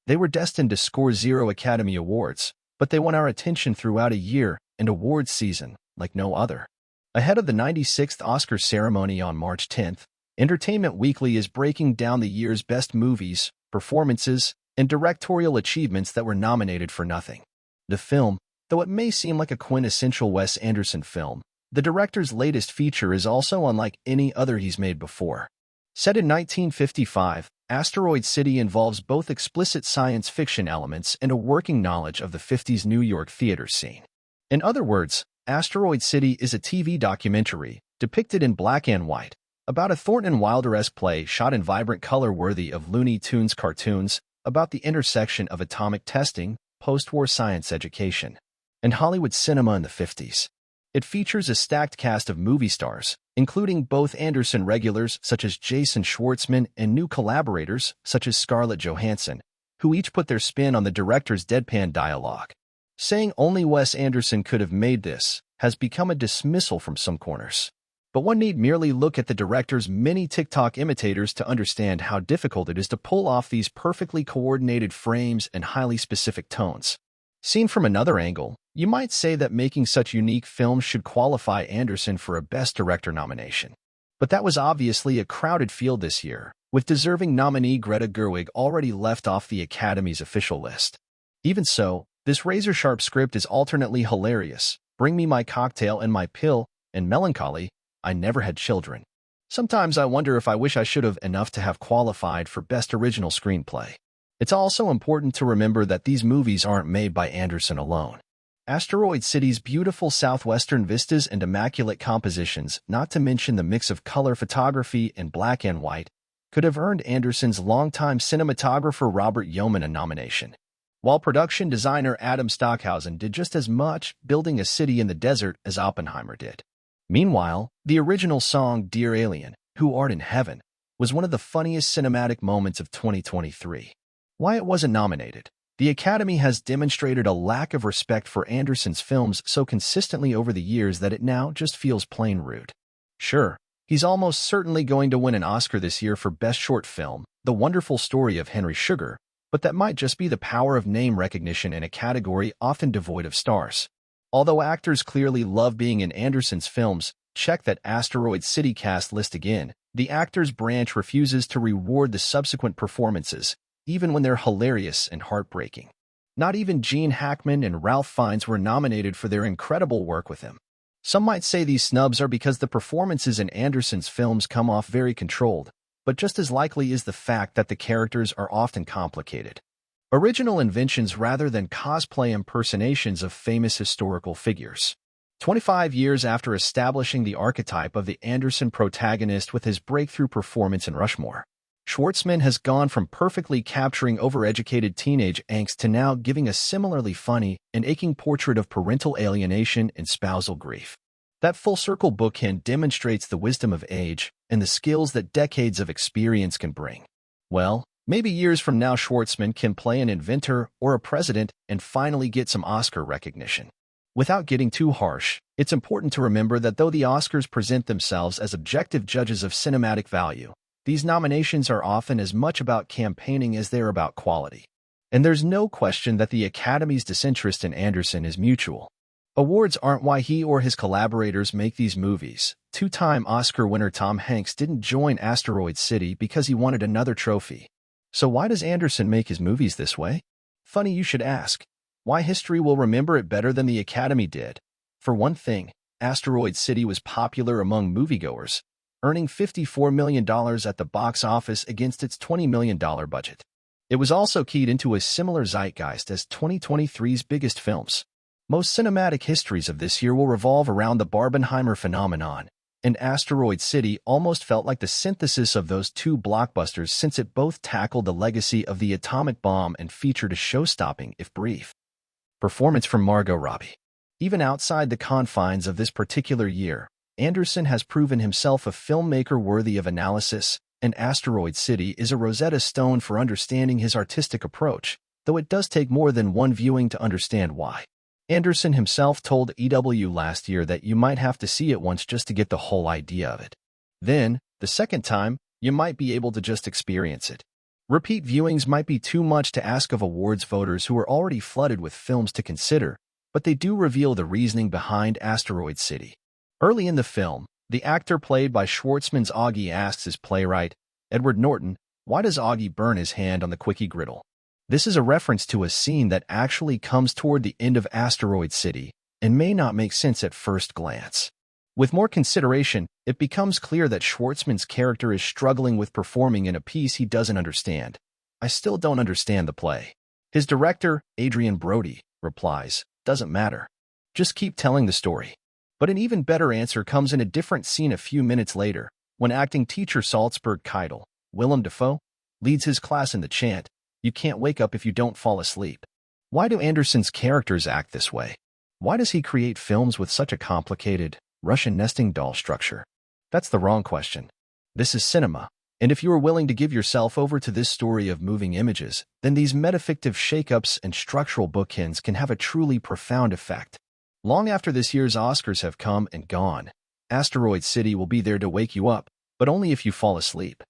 They were destined to score 0 Academy Awards, but they won our attention throughout a year and awards season like no other. Ahead of the 96th Oscar ceremony on March 10th, Entertainment Weekly is breaking down the year's best movies, performances, and directorial achievements that were nominated for nothing. The film, though it may seem like a quintessential Wes Anderson film, the director's latest feature is also unlike any other he's made before. Set in 1955, Asteroid City involves both explicit science fiction elements and a working knowledge of the 50s New York theater scene. In other words, Asteroid City is a TV documentary, depicted in black and white, about a Thornton Wilder-esque play shot in vibrant color worthy of Looney Tunes cartoons about the intersection of atomic testing, post-war science education, and Hollywood cinema in the 50s. It features a stacked cast of movie stars, including both Anderson regulars such as Jason Schwartzman and new collaborators such as Scarlett Johansson, who each put their spin on the director's deadpan dialogue. Saying only Wes Anderson could have made this has become a dismissal from some corners. But one need merely look at the director's many TikTok imitators to understand how difficult it is to pull off these perfectly coordinated frames and highly specific tones. Seen from another angle, you might say that making such unique films should qualify Anderson for a Best Director nomination. But that was obviously a crowded field this year, with deserving nominee Greta Gerwig already left off the Academy's official list. Even so, this razor-sharp script is alternately hilarious, Bring Me My Cocktail and My Pill, and melancholy, I Never Had Children. Sometimes I wonder if I wish I should have enough to have qualified for Best Original Screenplay. It's also important to remember that these movies aren't made by Anderson alone. Asteroid City's beautiful southwestern vistas and immaculate compositions, not to mention the mix of color photography and black and white, could have earned Anderson's longtime cinematographer Robert Yeoman a nomination. While production designer Adam Stockhausen did just as much building a city in the desert as Oppenheimer did. Meanwhile, the original song Dear Alien, Who Art in Heaven, was one of the funniest cinematic moments of 2023. Why it wasn't nominated? The Academy has demonstrated a lack of respect for Anderson's films so consistently over the years that it now just feels plain rude. Sure, he's almost certainly going to win an Oscar this year for Best Short Film, The Wonderful Story of Henry Sugar, but that might just be the power of name recognition in a category often devoid of stars. Although actors clearly love being in Anderson's films, check that Asteroid City cast list again. The actors branch refuses to reward the subsequent performances, even when they're hilarious and heartbreaking. Not even Gene Hackman and Ralph Fiennes were nominated for their incredible work with him. Some might say these snubs are because the performances in Anderson's films come off very controlled, but just as likely is the fact that the characters are often complicated. Original inventions rather than cosplay impersonations of famous historical figures. 25 years after establishing the archetype of the Anderson protagonist with his breakthrough performance in Rushmore, Schwartzman has gone from perfectly capturing overeducated teenage angst to now giving a similarly funny and aching portrait of parental alienation and spousal grief. That full-circle bookend demonstrates the wisdom of age and the skills that decades of experience can bring. Well, maybe years from now Schwartzman can play an inventor or a president and finally get some Oscar recognition. Without getting too harsh, it's important to remember that though the Oscars present themselves as objective judges of cinematic value, these nominations are often as much about campaigning as they're about quality. And there's no question that the Academy's disinterest in Anderson is mutual. Awards aren't why he or his collaborators make these movies. Two-time Oscar winner Tom Hanks didn't join Asteroid City because he wanted another trophy. So why does Anderson make his movies this way? Funny you should ask. Why history will remember it better than the Academy did. For one thing, Asteroid City was popular among moviegoers, earning $54 million at the box office against its $20 million budget. It was also keyed into a similar zeitgeist as 2023's biggest films. Most cinematic histories of this year will revolve around the Barbenheimer phenomenon, and Asteroid City almost felt like the synthesis of those two blockbusters since it both tackled the legacy of the atomic bomb and featured a show-stopping, if brief, performance from Margot Robbie. Even outside the confines of this particular year, Anderson has proven himself a filmmaker worthy of analysis, and Asteroid City is a Rosetta Stone for understanding his artistic approach, though it does take more than one viewing to understand why. Anderson himself told EW last year that you might have to see it once just to get the whole idea of it. Then, the second time, you might be able to just experience it. Repeat viewings might be too much to ask of awards voters who are already flooded with films to consider, but they do reveal the reasoning behind Asteroid City. Early in the film, the actor played by Schwartzman's Augie asks his playwright, Edward Norton, why does Augie burn his hand on the quickie griddle? This is a reference to a scene that actually comes toward the end of Asteroid City and may not make sense at first glance. With more consideration, it becomes clear that Schwartzman's character is struggling with performing in a piece he doesn't understand. I still don't understand the play. His director, Adrian Brody, replies, doesn't matter. Just keep telling the story. But an even better answer comes in a different scene a few minutes later, when acting teacher Salzburg Keitel, Willem Dafoe, leads his class in the chant, "You can't wake up if you don't fall asleep." Why do Anderson's characters act this way? Why does he create films with such a complicated, Russian nesting doll structure? That's the wrong question. This is cinema, and if you are willing to give yourself over to this story of moving images, then these metafictive shakeups and structural bookends can have a truly profound effect. Long after this year's Oscars have come and gone, Asteroid City will be there to wake you up, but only if you fall asleep.